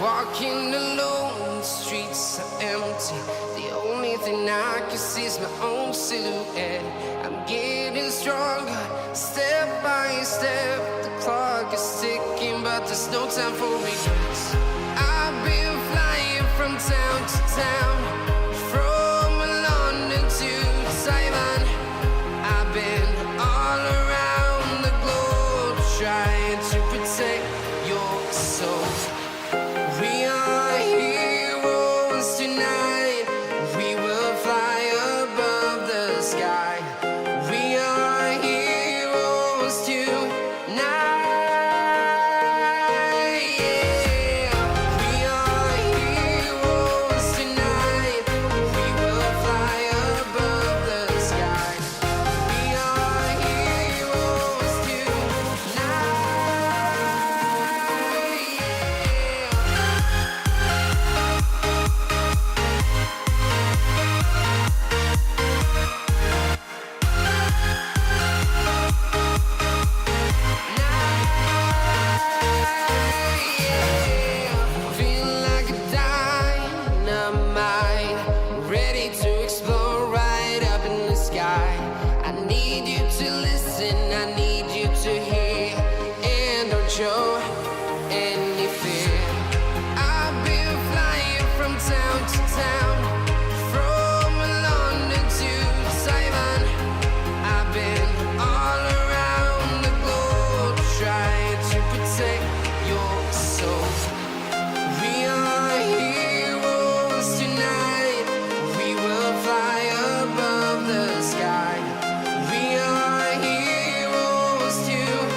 Walking alone, the streets are empty. The only thing I can see is my own silhouette. I'm getting stronger, step by step. The clock is ticking, but there's no time for regrets. I've been flying from town to town, from London to Taiwan. I've been all around the globe, trying to protect your soul. We are heroes tonight. We will fly above the sky. We are heroes tonight. Yeah. We are heroes tonight. We will fly above the sky. We are heroes tonight. Feeling like a dynamite, ready to explode right up in the sky. I need you to listen, I need you to hear, and don't show any fear. I've been flying from town to town, from London to Taiwan. I've been all around the globe, trying to protect your soul. We are heroes tonight. We will fly above the sky. We are heroes tonight.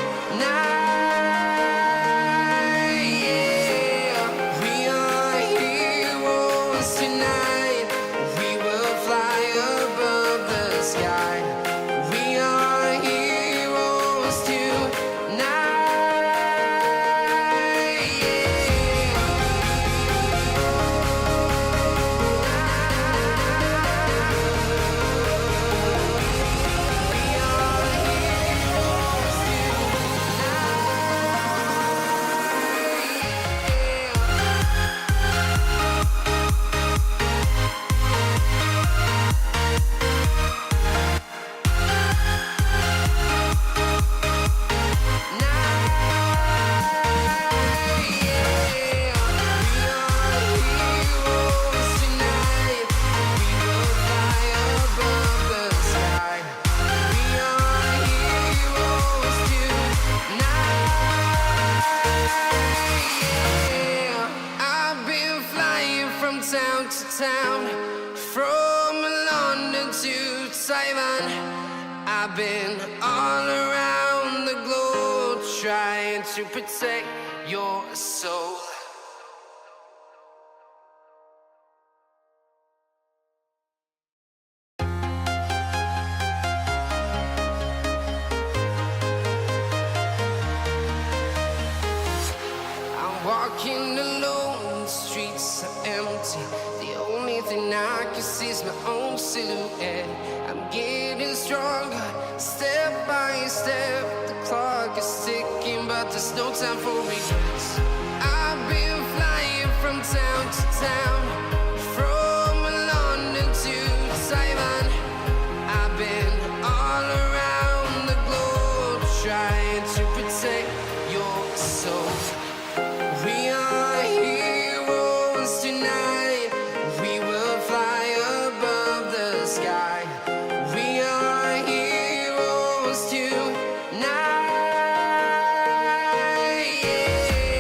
Yeah. We are heroes tonight. We will fly above the sky. We are heroes tonight. Town to town, from London to Taiwan. I've been all around the globe, trying to protect your soul. I'm walking alone, the streets are empty. The only thing I can see is my own silhouette. I'm getting stronger, step by step. The clock is ticking, but there's no time for regrets. I've been flying from town to town, from London to Taiwan. I've been all around the globe, trying to protect your soul. We are heroes tonight. We will fly above the sky. We are heroes tonight. Yeah.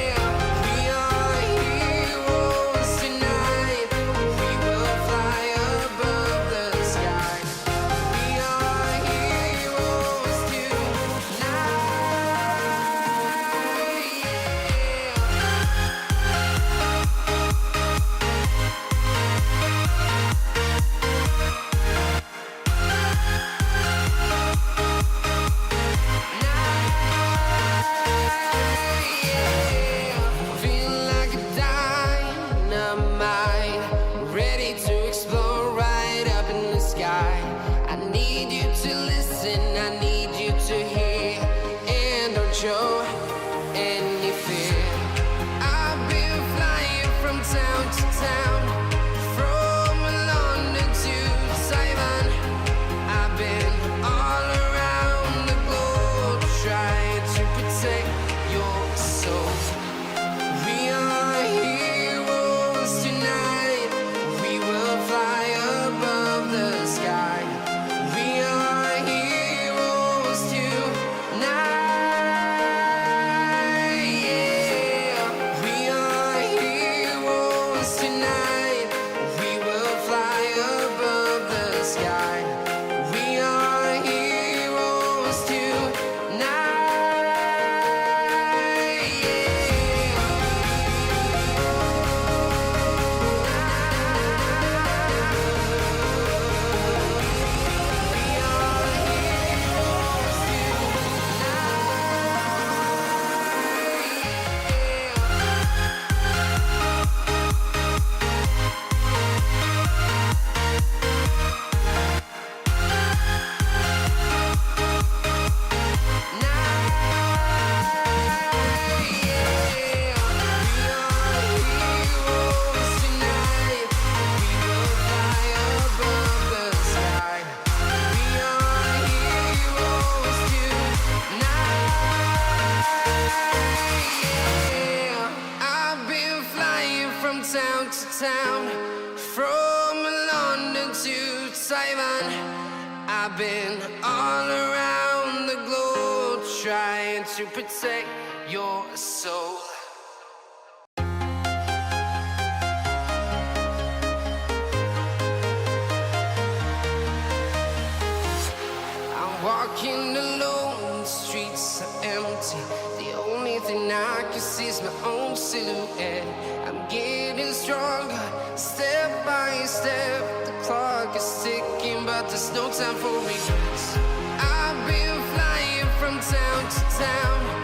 town to town, from London to Taiwan. I've been all around the globe trying to protect your soul. Walking alone, the streets are empty. The only thing I can see is my own silhouette. I'm getting stronger, step by step. The clock is ticking, but there's no time for regrets. I've been flying from town to town,